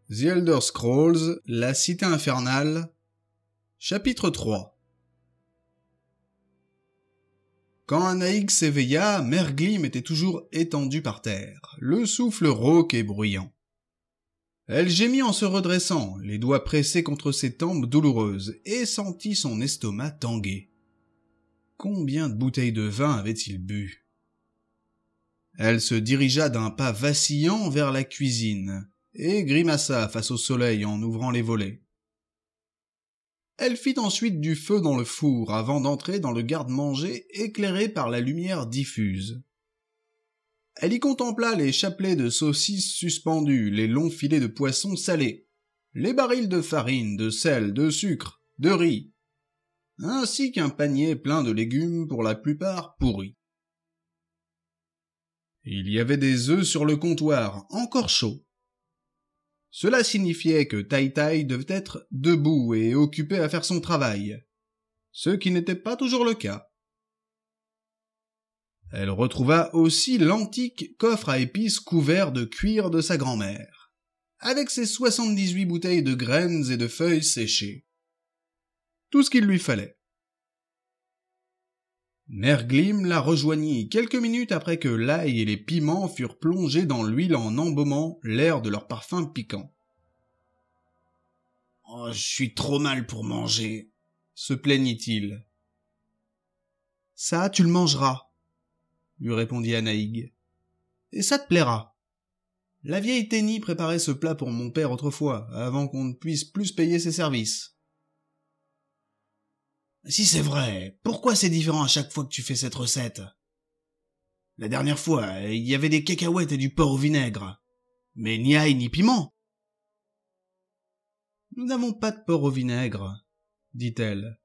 The Elder Scrolls, la Cité infernale, chapitre 3. Quand Anaïg s'éveilla, Merglim était toujours étendue par terre, le souffle rauque et bruyant. Elle gémit en se redressant, les doigts pressés contre ses tempes douloureuses, et sentit son estomac tanguer. Combien de bouteilles de vin avait-il bu? Elle se dirigea d'un pas vacillant vers la cuisine, et grimaça face au soleil en ouvrant les volets. Elle fit ensuite du feu dans le four avant d'entrer dans le garde-manger éclairé par la lumière diffuse. Elle y contempla les chapelets de saucisses suspendus, les longs filets de poisson salés, les barils de farine, de sel, de sucre, de riz, ainsi qu'un panier plein de légumes pour la plupart pourris. Il y avait des œufs sur le comptoir, encore chauds. Cela signifiait que Tai Tai devait être debout et occupé à faire son travail, ce qui n'était pas toujours le cas. Elle retrouva aussi l'antique coffre à épices couvert de cuir de sa grand-mère, avec ses 78 bouteilles de graines et de feuilles séchées. Tout ce qu'il lui fallait. Merglim la rejoignit quelques minutes après que l'ail et les piments furent plongés dans l'huile en embaumant l'air de leur parfum piquant. « Oh, je suis trop mal pour manger, » se plaignit-il. « Ça, tu le mangeras, » lui répondit Anaïg. « Et ça te plaira. La vieille Ténie préparait ce plat pour mon père autrefois, avant qu'on ne puisse plus payer ses services. » Si c'est vrai, pourquoi c'est différent à chaque fois que tu fais cette recette? La dernière fois, il y avait des cacahuètes et du porc au vinaigre. Mais ni ail ni piment. Nous n'avons pas de porc au vinaigre, dit-elle.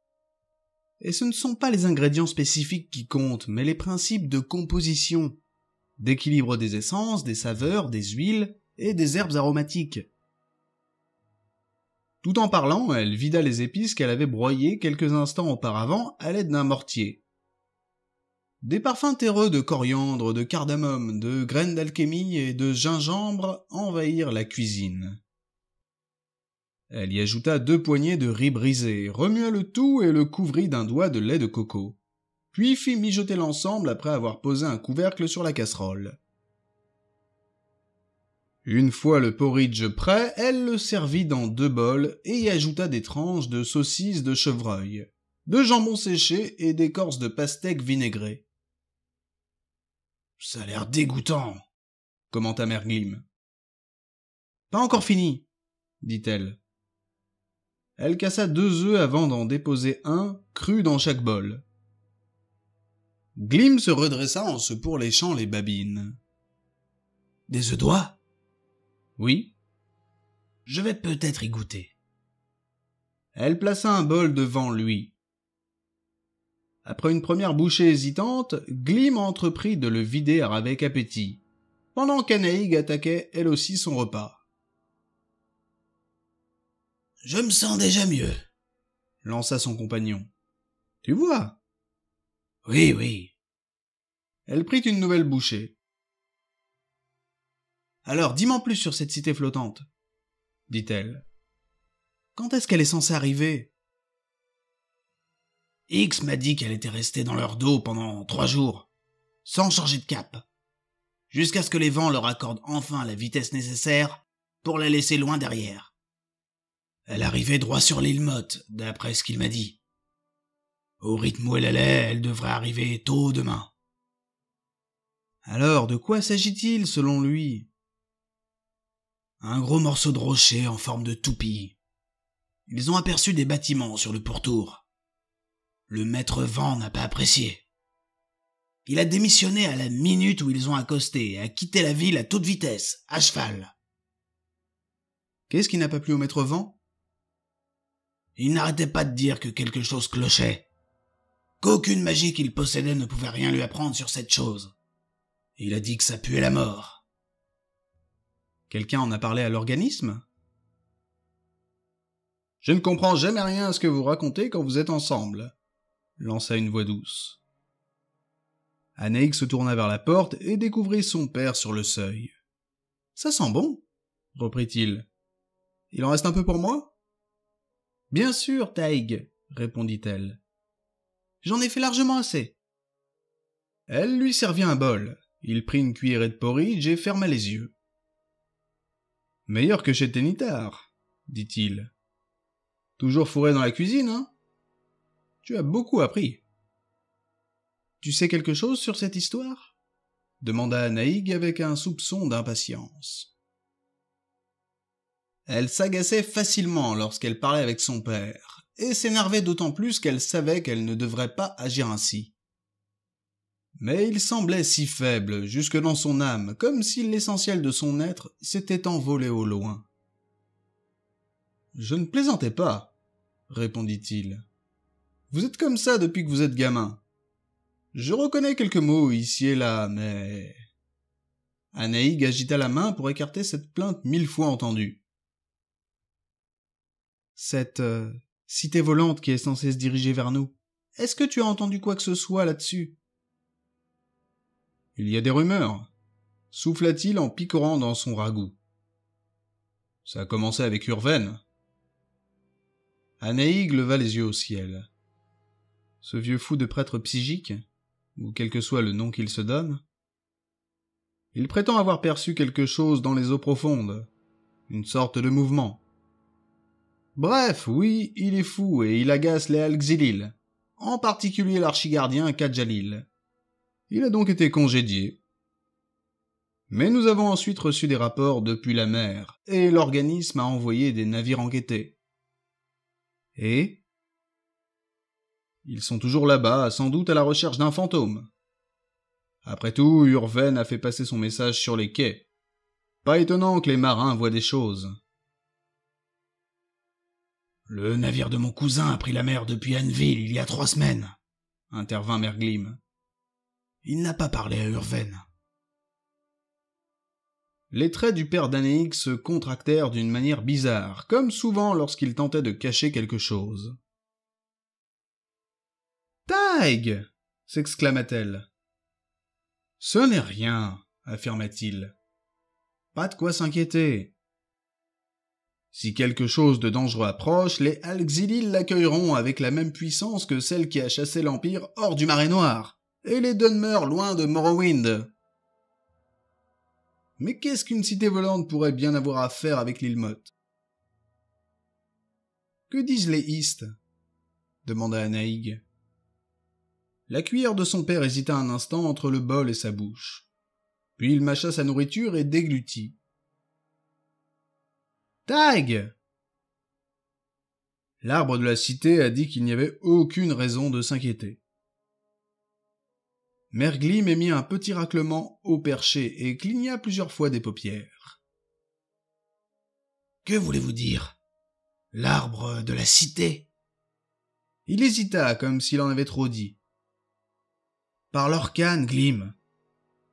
Et ce ne sont pas les ingrédients spécifiques qui comptent, mais les principes de composition, d'équilibre des essences, des saveurs, des huiles et des herbes aromatiques. Tout en parlant, elle vida les épices qu'elle avait broyées quelques instants auparavant à l'aide d'un mortier. Des parfums terreux de coriandre, de cardamome, de graines d'alchimie et de gingembre envahirent la cuisine. Elle y ajouta 2 poignées de riz brisé, remua le tout et le couvrit d'un doigt de lait de coco, puis fit mijoter l'ensemble après avoir posé un couvercle sur la casserole. Une fois le porridge prêt, elle le servit dans 2 bols et y ajouta des tranches de saucisses de chevreuil, de jambon séché et d'écorce de pastèque vinaigrée. « Ça a l'air dégoûtant, » commenta Merglim. « Pas encore fini, » dit-elle. Elle cassa 2 œufs avant d'en déposer un, cru dans chaque bol. Glim se redressa en se pourléchant les babines. « Des œufs d'oie ? » Oui. Je vais peut-être y goûter. Elle plaça un bol devant lui. Après une première bouchée hésitante, Glim entreprit de le vider avec appétit, pendant qu'Anaïg attaquait elle aussi son repas. « Je me sens déjà mieux, » lança son compagnon. « Tu vois ?» « Oui, oui. » Elle prit une nouvelle bouchée. « Alors, dis-moi plus sur cette cité flottante, » dit-elle. « Quand est-ce qu'elle est censée arriver ? » X m'a dit qu'elle était restée dans leur dos pendant 3 jours, sans changer de cap, jusqu'à ce que les vents leur accordent enfin la vitesse nécessaire pour la laisser loin derrière. Elle arrivait droit sur l'île Motte, d'après ce qu'il m'a dit. Au rythme où elle allait, elle devrait arriver tôt demain. Alors, de quoi s'agit-il, selon lui ? Un gros morceau de rocher en forme de toupie. Ils ont aperçu des bâtiments sur le pourtour. Le maître vent n'a pas apprécié. Il a démissionné à la minute où ils ont accosté et a quitté la ville à toute vitesse, à cheval. Qu'est-ce qui n'a pas plu au maître vent ? Il n'arrêtait pas de dire que quelque chose clochait. Qu'aucune magie qu'il possédait ne pouvait rien lui apprendre sur cette chose. Il a dit que ça puait la mort. Quelqu'un en a parlé à l'organisme ? Je ne comprends jamais rien à ce que vous racontez quand vous êtes ensemble, lança une voix douce. Anaïg se tourna vers la porte et découvrit son père sur le seuil. Ça sent bon, reprit-il. Il en reste un peu pour moi? Bien sûr, Taïg, répondit-elle. J'en ai fait largement assez. Elle lui servit un bol. Il prit une cuillerée de porridge et ferma les yeux. Meilleur que chez Ténitar, dit-il. Toujours fourré dans la cuisine, hein? Tu as beaucoup appris. Tu sais quelque chose sur cette histoire? Demanda Anaïg avec un soupçon d'impatience. Elle s'agaçait facilement lorsqu'elle parlait avec son père, et s'énervait d'autant plus qu'elle savait qu'elle ne devrait pas agir ainsi. Mais il semblait si faible, jusque dans son âme, comme si l'essentiel de son être s'était envolé au loin. « Je ne plaisantais pas, » répondit-il. « Vous êtes comme ça depuis que vous êtes gamin. Je reconnais quelques mots ici et là, mais... » Anaïg agita la main pour écarter cette plainte 1000 fois entendue. « Cette cité volante qui est censée se diriger vers nous, est-ce que tu as entendu quoi que ce soit là-dessus ?» « Il y a des rumeurs, » souffla-t-il en picorant dans son ragoût. « Ça a commencé avec Urven. » Anaïg leva les yeux au ciel. Ce vieux fou de prêtre psychique, ou quel que soit le nom qu'il se donne, il prétend avoir perçu quelque chose dans les eaux profondes, une sorte de mouvement. Bref, oui, il est fou et il agace les Alxilil, en particulier l'archigardien Kadjalil. Il a donc été congédié. Mais nous avons ensuite reçu des rapports depuis la mer, et l'organisme a envoyé des navires enquêter. Et ils sont toujours là-bas, sans doute à la recherche d'un fantôme. Après tout, Urven a fait passer son message sur les quais. Pas étonnant que les marins voient des choses. « Le navire de mon cousin a pris la mer depuis Anneville il y a 3 semaines, » intervint Merglim. « Il n'a pas parlé à Urven. » Les traits du père d'Anaïg se contractèrent d'une manière bizarre, comme souvent lorsqu'il tentait de cacher quelque chose. « Taïg !» s'exclama-t-elle. « Ce n'est rien, » affirma-t-il. « Pas de quoi s'inquiéter. Si quelque chose de dangereux approche, les Alxilil l'accueilleront avec la même puissance que celle qui a chassé l'Empire hors du Marais Noir, et les Dunmer loin de Morrowind. Mais qu'est-ce qu'une cité volante pourrait bien avoir à faire avec l'île Motte? Que disent les East? Demanda Anaïg. La cuillère de son père hésita un instant entre le bol et sa bouche. Puis il mâcha sa nourriture et déglutit. Taïg! L'arbre de la cité a dit qu'il n'y avait aucune raison de s'inquiéter. Merglim émit un petit raclement haut perché et cligna plusieurs fois des paupières. « Que voulez-vous dire? L'arbre de la cité ?» Il hésita, comme s'il en avait trop dit. « Par l'Orcane, Glim !»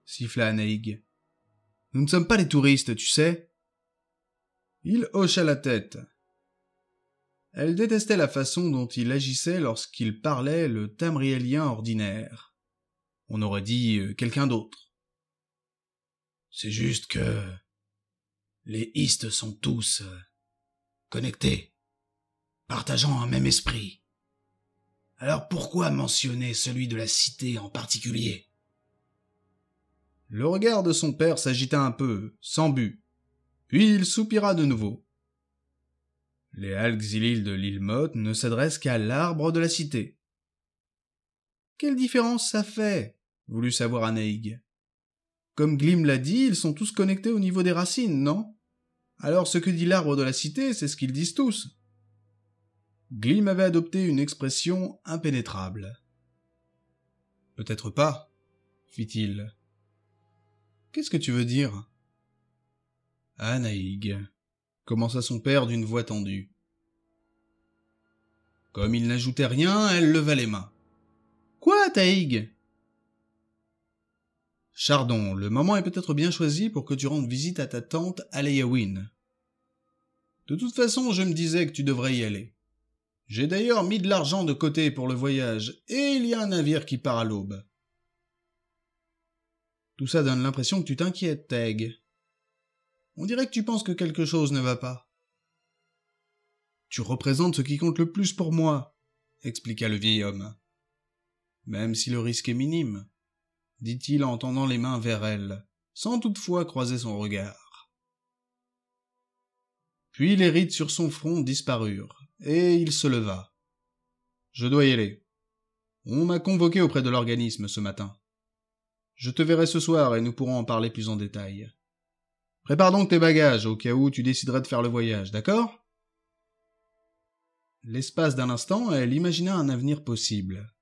siffla Anaïg. « Nous ne sommes pas des touristes, tu sais. » Il hocha la tête. Elle détestait la façon dont il agissait lorsqu'il parlait le tamriélien ordinaire. On aurait dit quelqu'un d'autre. C'est juste que les East sont tous connectés, partageant un même esprit. Alors pourquoi mentionner celui de la cité en particulier? Le regard de son père s'agita un peu, sans but, puis il soupira de nouveau. Les Alxilil de l'île Motte ne s'adressent qu'à l'arbre de la cité. Quelle différence ça fait? Voulut savoir Anaïg. Comme Glim l'a dit, ils sont tous connectés au niveau des racines, non? Alors ce que dit l'arbre de la cité, c'est ce qu'ils disent tous. Glim avait adopté une expression impénétrable. Peut-être pas, fit-il. Qu'est-ce que tu veux dire? Anaïg, commença son père d'une voix tendue. Comme il n'ajoutait rien, elle leva les mains. Quoi, Taïg? Chardon, le moment est peut-être bien choisi pour que tu rendes visite à ta tante Alayawin. De toute façon, je me disais que tu devrais y aller. J'ai d'ailleurs mis de l'argent de côté pour le voyage, et il y a un navire qui part à l'aube. Tout ça donne l'impression que tu t'inquiètes, Taïg. On dirait que tu penses que quelque chose ne va pas. Tu représentes ce qui compte le plus pour moi, expliqua le vieil homme. Même si le risque est minime, dit-il en tendant les mains vers elle, sans toutefois croiser son regard. Puis les rides sur son front disparurent, et il se leva. Je dois y aller. On m'a convoqué auprès de l'organisme ce matin. Je te verrai ce soir et nous pourrons en parler plus en détail. Prépare donc tes bagages au cas où tu déciderais de faire le voyage, d'accord ? L'espace d'un instant, elle imagina un avenir possible.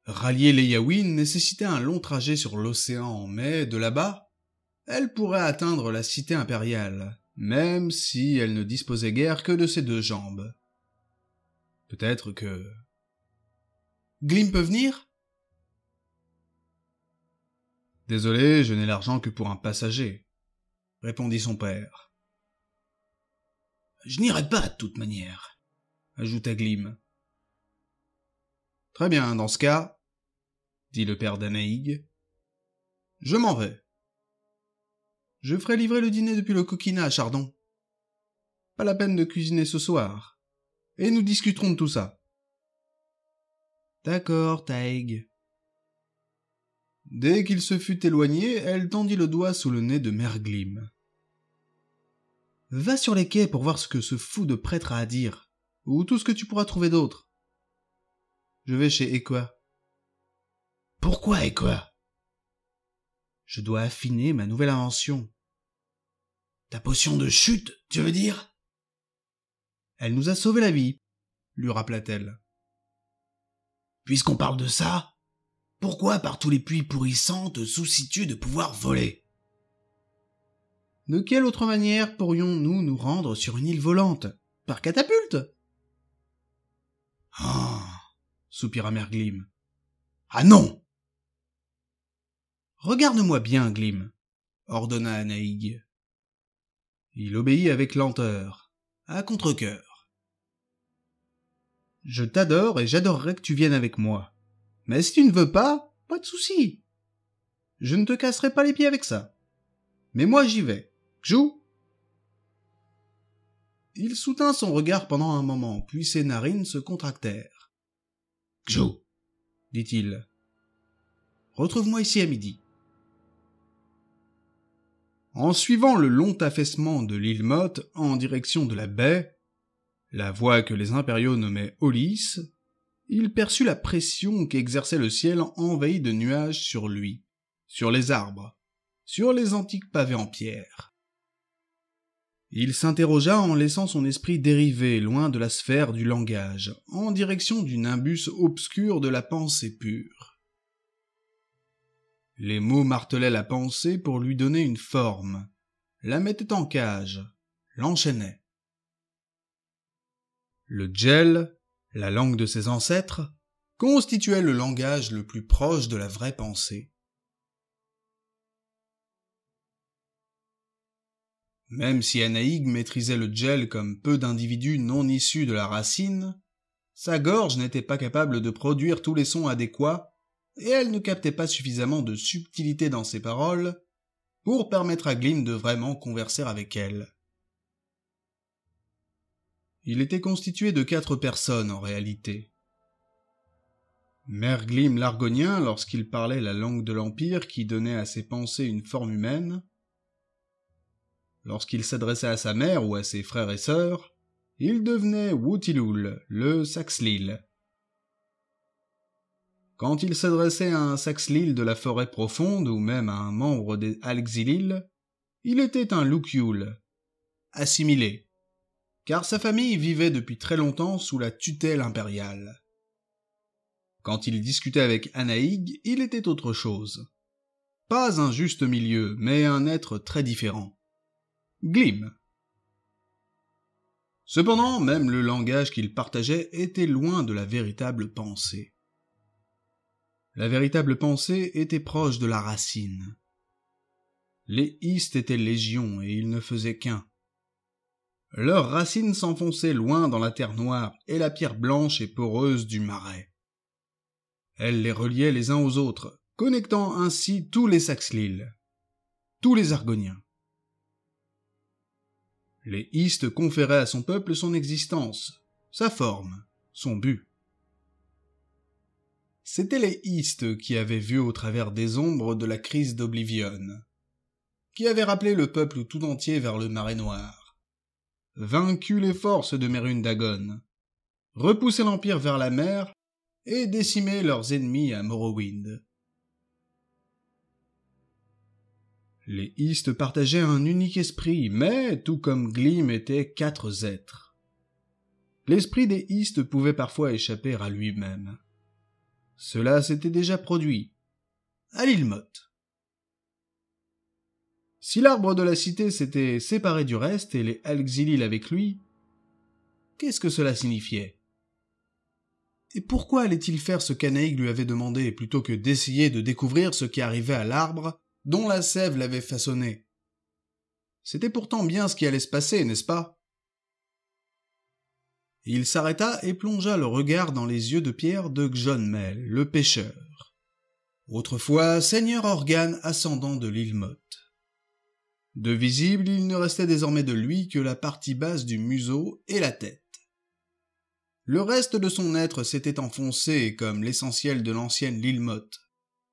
Rallier les Yaouin nécessitait un long trajet sur l'océan, mais de là-bas, elle pourrait atteindre la cité impériale, même si elle ne disposait guère que de ses 2 jambes. Peut-être que... Glim peut venir ? Désolé, je n'ai l'argent que pour un passager, répondit son père. Je n'irai pas de toute manière, ajouta Glim. Très bien, dans ce cas, dit le père d'Anaïg, je m'en vais. Je ferai livrer le dîner depuis le coquinat à Chardon. Pas la peine de cuisiner ce soir, et nous discuterons de tout ça. D'accord, Taïg. Dès qu'il se fut éloigné, elle tendit le doigt sous le nez de Mère Glim. Va sur les quais pour voir ce que ce fou de prêtre a à dire, ou tout ce que tu pourras trouver d'autre. Je vais chez Ekwa. Pourquoi Ekwa ? Je dois affiner ma nouvelle invention. Ta potion de chute, tu veux dire ? Elle nous a sauvé la vie, lui rappela-t-elle. Puisqu'on parle de ça, pourquoi par tous les puits pourrissants te soucies-tu de pouvoir voler ? De quelle autre manière pourrions-nous nous rendre sur une île volante ? Par catapulte ? Ah, soupira Mère Glim. Ah non ! Regarde-moi bien, Glim, ordonna Anaïg. Il obéit avec lenteur, à contre-cœur. Je t'adore et j'adorerais que tu viennes avec moi. Mais si tu ne veux pas, pas de souci. Je ne te casserai pas les pieds avec ça. Mais moi j'y vais. Joue. Il soutint son regard pendant un moment, puis ses narines se contractèrent. Joue, dit-il. Retrouve-moi ici à midi. En suivant le long affaissement de l'île Motte en direction de la baie, la voie que les impériaux nommaient Olis, il perçut la pression qu'exerçait le ciel envahi de nuages sur lui, sur les arbres, sur les antiques pavés en pierre. Il s'interrogea en laissant son esprit dériver loin de la sphère du langage, en direction du nimbus obscur de la pensée pure. Les mots martelaient la pensée pour lui donner une forme, la mettaient en cage, l'enchaînaient. Le djel, la langue de ses ancêtres, constituait le langage le plus proche de la vraie pensée. Même si Anaïg maîtrisait le djel comme peu d'individus non issus de la racine, sa gorge n'était pas capable de produire tous les sons adéquats et elle ne captait pas suffisamment de subtilité dans ses paroles pour permettre à Glim de vraiment converser avec elle. Il était constitué de 4 personnes en réalité. Mère Glim l'Argonien lorsqu'il parlait la langue de l'Empire qui donnait à ses pensées une forme humaine. Lorsqu'il s'adressait à sa mère ou à ses frères et sœurs, il devenait Wutilul, le Saxlil. Quand il s'adressait à un Saxlil de la forêt profonde ou même à un membre des Alxilil, il était un Lukyul, assimilé, car sa famille vivait depuis très longtemps sous la tutelle impériale. Quand il discutait avec Anaïg, il était autre chose. Pas un juste milieu, mais un être très différent. Glim. Cependant, même le langage qu'ils partageaient était loin de la véritable pensée. La véritable pensée était proche de la racine. Les Istes étaient légion et ils ne faisaient qu'un. Leurs racines s'enfonçaient loin dans la terre noire et la pierre blanche et poreuse du marais. Elles les reliaient les uns aux autres, connectant ainsi tous les Saxlil, tous les Argoniens. Les Istes conféraient à son peuple son existence, sa forme, son but. C'étaient les Istes qui avaient vu au travers des ombres de la crise d'Oblivion, qui avaient rappelé le peuple tout entier vers le marais noir, vaincu les forces de Mérune Dagon, repoussé l'Empire vers la mer et décimé leurs ennemis à Morrowind. Les Istes partageaient un unique esprit, mais, tout comme Glim, étaient 4 êtres. L'esprit des Istes pouvait parfois échapper à lui-même. Cela s'était déjà produit, à l'île Motte. Si l'arbre de la cité s'était séparé du reste et les Alxilil avec lui, qu'est-ce que cela signifiait? Et pourquoi allait-il faire ce qu'Anaïg lui avait demandé, plutôt que d'essayer de découvrir ce qui arrivait à l'arbre dont la sève l'avait façonné? C'était pourtant bien ce qui allait se passer, n'est-ce pas? Il s'arrêta et plongea le regard dans les yeux de pierre de Gjonmel, le pêcheur. Autrefois, seigneur Organ ascendant de l'île Motte. De visible, il ne restait désormais de lui que la partie basse du museau et la tête. Le reste de son être s'était enfoncé, comme l'essentiel de l'ancienne l'île Motte,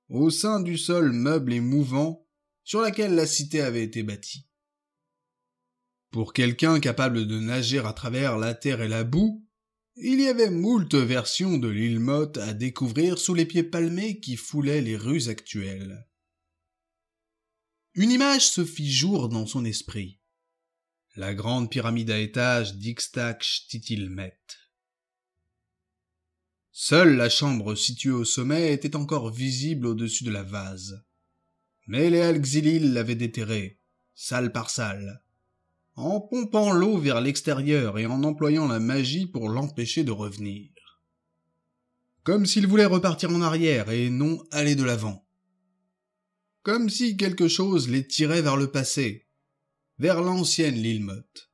au sein du sol meuble et mouvant sur laquelle la cité avait été bâtie. Pour quelqu'un capable de nager à travers la terre et la boue, il y avait moult versions de l'île Motte à découvrir sous les pieds palmés qui foulaient les rues actuelles. Une image se fit jour dans son esprit. La grande pyramide à étages d'Ixtac-Chtitilmet. Seule la chambre située au sommet était encore visible au-dessus de la vase. Mais les Alxilil l'avaient déterrée, salle par salle, en pompant l'eau vers l'extérieur et en employant la magie pour l'empêcher de revenir. Comme s'ils voulaient repartir en arrière et non aller de l'avant. Comme si quelque chose les tirait vers le passé, vers l'ancienne l'île Motte.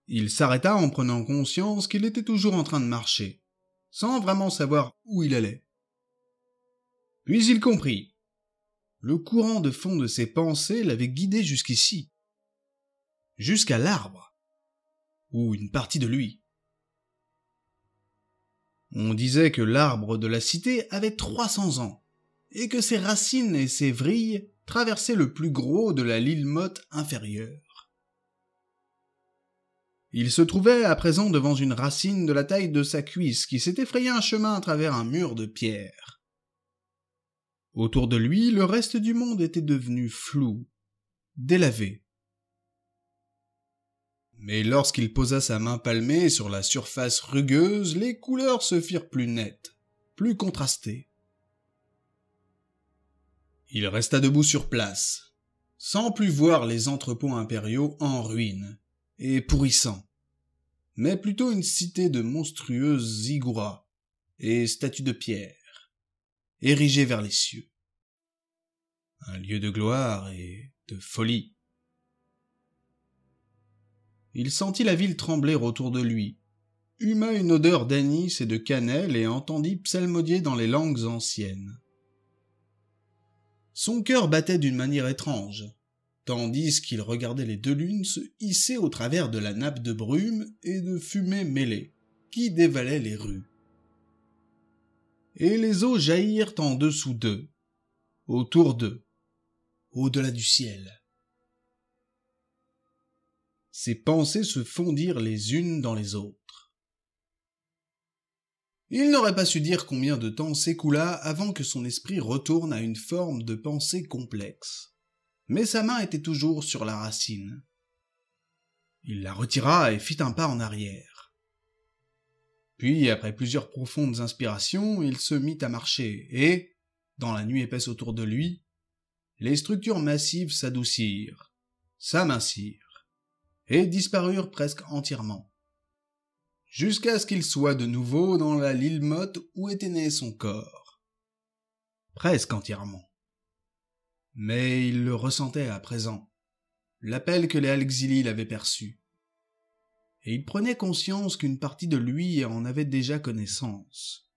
Il s'arrêta en prenant conscience qu'il était toujours en train de marcher, sans vraiment savoir où il allait. Puis il comprit. Le courant de fond de ses pensées l'avait guidé jusqu'ici. Jusqu'à l'arbre. Ou une partie de lui. On disait que l'arbre de la cité avait 300 ans, et que ses racines et ses vrilles traversaient le plus gros de la l'île Motte inférieure. Il se trouvait à présent devant une racine de la taille de sa cuisse qui s'était frayé un chemin à travers un mur de pierre. Autour de lui, le reste du monde était devenu flou, délavé. Mais lorsqu'il posa sa main palmée sur la surface rugueuse, les couleurs se firent plus nettes, plus contrastées. Il resta debout sur place, sans plus voir les entrepôts impériaux en ruine et pourrissants, mais plutôt une cité de monstrueuses zigguras et statues de pierre, érigées vers les cieux. Un lieu de gloire et de folie. Il sentit la ville trembler autour de lui, huma une odeur d'anis et de cannelle et entendit psalmodier dans les langues anciennes. Son cœur battait d'une manière étrange, tandis qu'il regardait les 2 lunes se hisser au travers de la nappe de brume et de fumée mêlée, qui dévalait les rues. Et les eaux jaillirent en dessous d'eux, autour d'eux, au-delà du ciel. Ses pensées se fondirent les unes dans les autres. Il n'aurait pas su dire combien de temps s'écoula avant que son esprit retourne à une forme de pensée complexe. Mais sa main était toujours sur la racine. Il la retira et fit un pas en arrière. Puis, après plusieurs profondes inspirations, il se mit à marcher et, dans la nuit épaisse autour de lui, les structures massives s'adoucirent, s'amincirent, et disparurent presque entièrement, jusqu'à ce qu'il soit de nouveau dans la l'île Motte où était né son corps. Presque entièrement. Mais il le ressentait à présent, l'appel que les Alxilil avaient perçu. Et il prenait conscience qu'une partie de lui en avait déjà connaissance.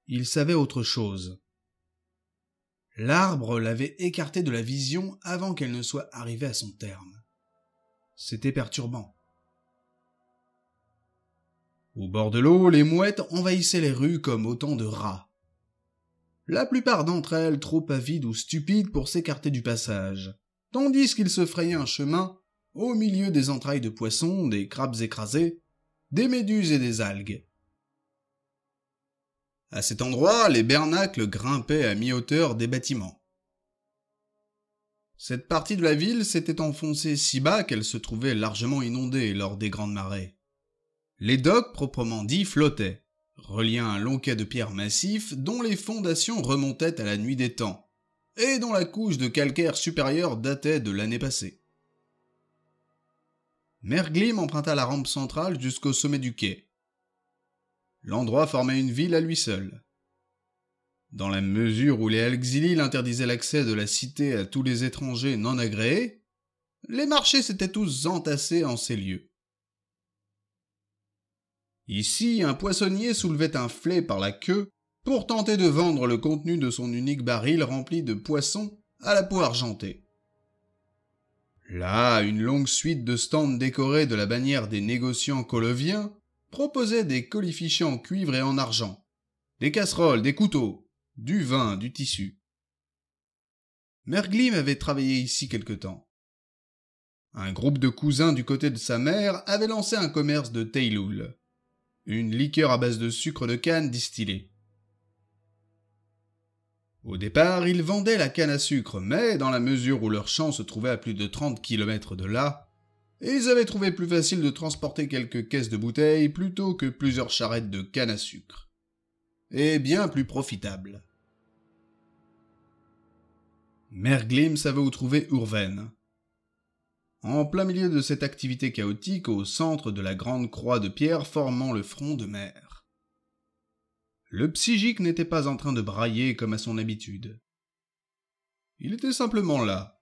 Il savait autre chose. L'arbre l'avait écartée de la vision avant qu'elle ne soit arrivée à son terme. C'était perturbant. Au bord de l'eau, les mouettes envahissaient les rues comme autant de rats. La plupart d'entre elles trop avides ou stupides pour s'écarter du passage, tandis qu'ils se frayaient un chemin au milieu des entrailles de poissons, des crabes écrasés, des méduses et des algues. À cet endroit, les bernacles grimpaient à mi-hauteur des bâtiments. Cette partie de la ville s'était enfoncée si bas qu'elle se trouvait largement inondée lors des grandes marées. Les docks proprement dits flottaient, reliant un long quai de pierre massif dont les fondations remontaient à la nuit des temps, et dont la couche de calcaire supérieure datait de l'année passée. Merglim emprunta la rampe centrale jusqu'au sommet du quai. L'endroit formait une ville à lui seul. Dans la mesure où les Alxili interdisaient l'accès de la cité à tous les étrangers non agréés, les marchés s'étaient tous entassés en ces lieux. Ici, un poissonnier soulevait un filet par la queue pour tenter de vendre le contenu de son unique baril rempli de poissons à la peau argentée. Là, une longue suite de stands décorés de la bannière des négociants coloviens proposait des colifichets en cuivre et en argent, des casseroles, des couteaux, du vin, du tissu. Merglim avait travaillé ici quelque temps. Un groupe de cousins du côté de sa mère avait lancé un commerce de teiloul, une liqueur à base de sucre de canne distillé. Au départ, ils vendaient la canne à sucre, mais dans la mesure où leur champ se trouvait à plus de 30 km de là, ils avaient trouvé plus facile de transporter quelques caisses de bouteilles plutôt que plusieurs charrettes de canne à sucre. Et bien plus profitable. Merglim savait où trouver Urven. En plein milieu de cette activité chaotique, au centre de la grande croix de pierre formant le front de mer. Le psychique n'était pas en train de brailler comme à son habitude. Il était simplement là,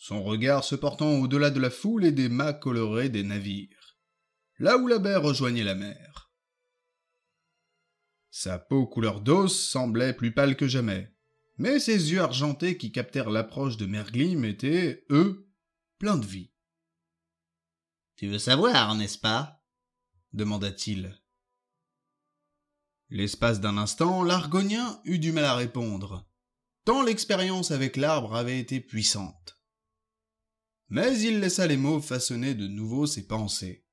son regard se portant au-delà de la foule et des mâts colorés des navires, là où la baie rejoignait la mer. Sa peau couleur d'os semblait plus pâle que jamais, mais ses yeux argentés qui captèrent l'approche de Merglim étaient, eux, pleins de vie. « Tu veux savoir, n'est-ce pas ?» demanda-t-il. L'espace d'un instant, l'Argonien eut du mal à répondre, tant l'expérience avec l'arbre avait été puissante. Mais il laissa les mots façonner de nouveau ses pensées.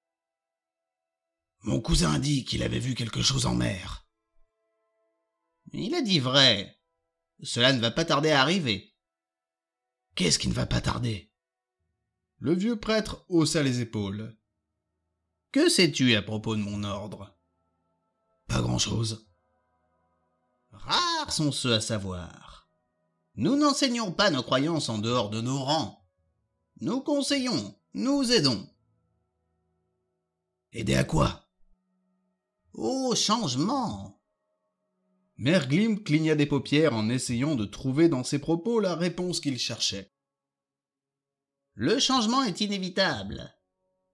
« Mon cousin dit qu'il avait vu quelque chose en mer. »« Il a dit vrai. Cela ne va pas tarder à arriver. »« Qu'est-ce qui ne va pas tarder ?» Le vieux prêtre haussa les épaules. « Que sais-tu à propos de mon ordre ?»« Pas grand-chose. »« Rares sont ceux à savoir. Nous n'enseignons pas nos croyances en dehors de nos rangs. Nous conseillons, nous aidons. »« Aider à quoi ?»« Au changement. » Merglim cligna des paupières en essayant de trouver dans ses propos la réponse qu'il cherchait. « Le changement est inévitable, »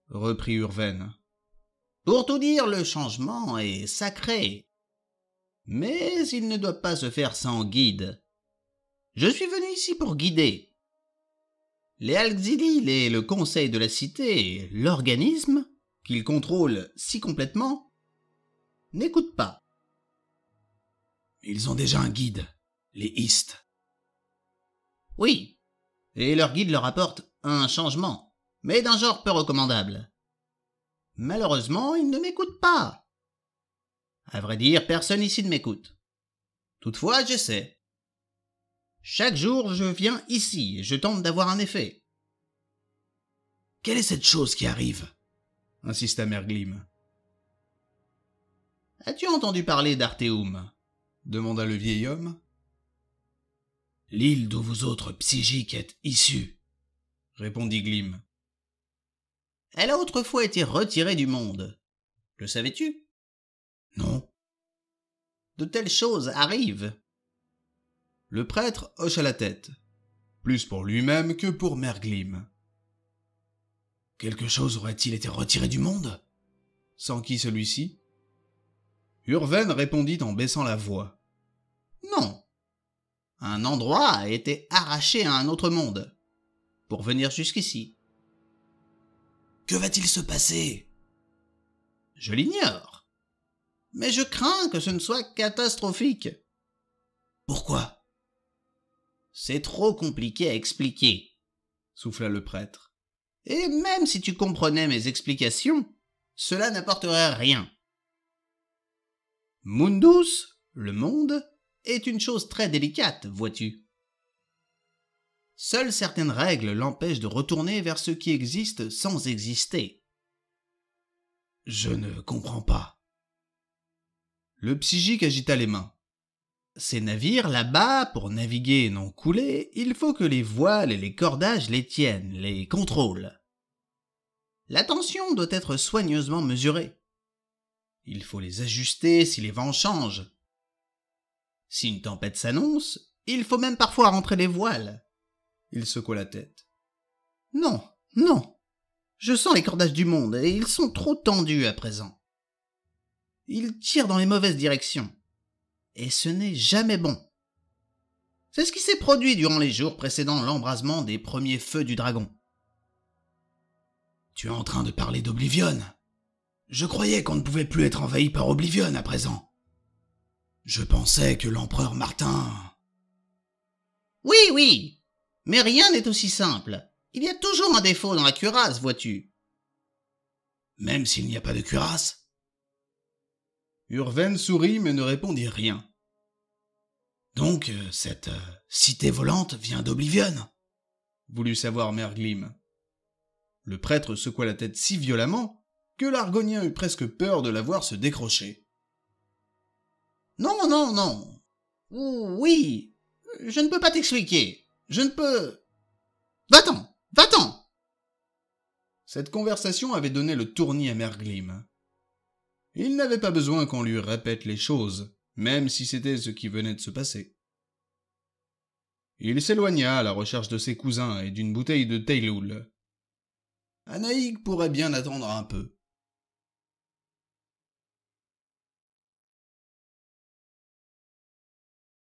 reprit Urven. « Pour tout dire, le changement est sacré. Mais il ne doit pas se faire sans guide. Je suis venu ici pour guider. Les Alxili et le conseil de la cité, l'organisme, qu'ils contrôlent si complètement, n'écoutent pas. » Ils ont déjà un guide, les East. Oui, et leur guide leur apporte un changement, mais d'un genre peu recommandable. Malheureusement, ils ne m'écoutent pas. À vrai dire, personne ici ne m'écoute. Toutefois, j'essaie. Chaque jour, je viens ici et je tente d'avoir un effet. « Quelle est cette chose qui arrive ?» insista Merglim. « As-tu entendu parler d'Arteum ?» demanda le vieil homme. « L'île d'où vous autres psychiques êtes issus, » répondit Glim. « Elle a autrefois été retirée du monde. Le savais-tu ?»« Non. » « De telles choses arrivent. » Le prêtre hocha la tête, plus pour lui-même que pour Merglim. « Quelque chose aurait-il été retiré du monde ?» s'enquit celui-ci. Urven répondit en baissant la voix. « Non. » un endroit a été arraché à un autre monde pour venir jusqu'ici. Que va-t-il se passer? Je l'ignore. Mais je crains que ce ne soit catastrophique. Pourquoi? C'est trop compliqué à expliquer, souffla le prêtre. Et même si tu comprenais mes explications, cela n'apporterait rien. Mundus, le monde, est une chose très délicate, vois-tu. Seules certaines règles l'empêchent de retourner vers ce qui existe sans exister. Je ne comprends pas. Le psychique agita les mains. Ces navires là-bas, pour naviguer et non couler, il faut que les voiles et les cordages les tiennent, les contrôlent. La tension doit être soigneusement mesurée. Il faut les ajuster si les vents changent. Si une tempête s'annonce, il faut même parfois rentrer les voiles. Il secoua la tête. Non, non. Je sens les cordages du monde et ils sont trop tendus à présent. Ils tirent dans les mauvaises directions. Et ce n'est jamais bon. C'est ce qui s'est produit durant les jours précédant l'embrasement des premiers feux du dragon. Tu es en train de parler d'Oblivion. Je croyais qu'on ne pouvait plus être envahi par Oblivion à présent. Je pensais que l'empereur Martin... Oui, oui, mais rien n'est aussi simple. Il y a toujours un défaut dans la cuirasse, vois-tu. Même s'il n'y a pas de cuirasse? Urven sourit mais ne répondit rien. Donc, cette cité volante vient d'Oblivion? Voulut savoir Merglim. Le prêtre secoua la tête si violemment que l'Argonien eut presque peur de la voir se décrocher. Non, non, non. Oui, je ne peux pas t'expliquer. Je ne peux... Va-t'en, va-t'en. Cette conversation avait donné le tournis à Merglim. Il n'avait pas besoin qu'on lui répète les choses, même si c'était ce qui venait de se passer. Il s'éloigna à la recherche de ses cousins et d'une bouteille de Tayloul. Anaïg pourrait bien attendre un peu.